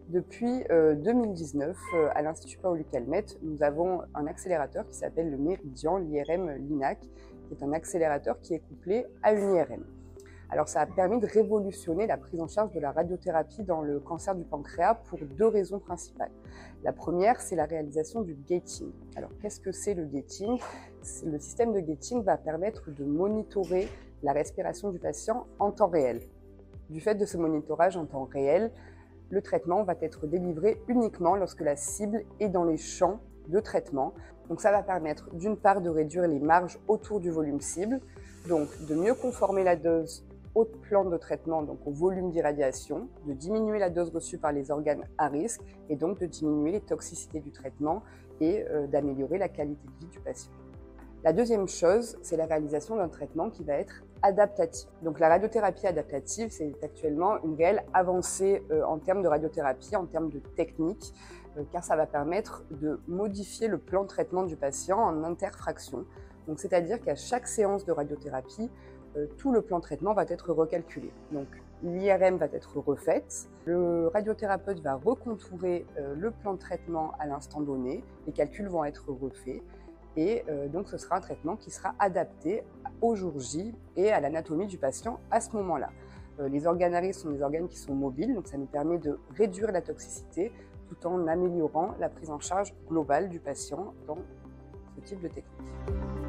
Depuis 2019, à l'Institut Paoli-Calmettes, nous avons un accélérateur qui s'appelle le Méridian, l'IRM LINAC, qui est un accélérateur qui est couplé à une IRM. Alors ça a permis de révolutionner la prise en charge de la radiothérapie dans le cancer du pancréas pour deux raisons principales. La première, c'est la réalisation du gating. Alors qu'est-ce que c'est le gating? Le système de gating va permettre de monitorer la respiration du patient en temps réel. Du fait de ce monitorage en temps réel, le traitement va être délivré uniquement lorsque la cible est dans les champs de traitement. Donc ça va permettre d'une part de réduire les marges autour du volume cible, donc de mieux conformer la dose au plan de traitement, donc au volume d'irradiation, de diminuer la dose reçue par les organes à risque et donc de diminuer les toxicités du traitement et d'améliorer la qualité de vie du patient. La deuxième chose, c'est la réalisation d'un traitement qui va être adaptatif. Donc la radiothérapie adaptative, c'est actuellement une réelle avancée en termes de radiothérapie, en termes de technique, car ça va permettre de modifier le plan de traitement du patient en interfraction. Donc c'est-à-dire qu'à chaque séance de radiothérapie, tout le plan de traitement va être recalculé. Donc l'IRM va être refaite, le radiothérapeute va recontourer le plan de traitement à l'instant donné, les calculs vont être refaits. Et donc, ce sera un traitement qui sera adapté au jour J et à l'anatomie du patient à ce moment-là. Les organes à risque sont des organes qui sont mobiles, donc ça nous permet de réduire la toxicité tout en améliorant la prise en charge globale du patient dans ce type de technique.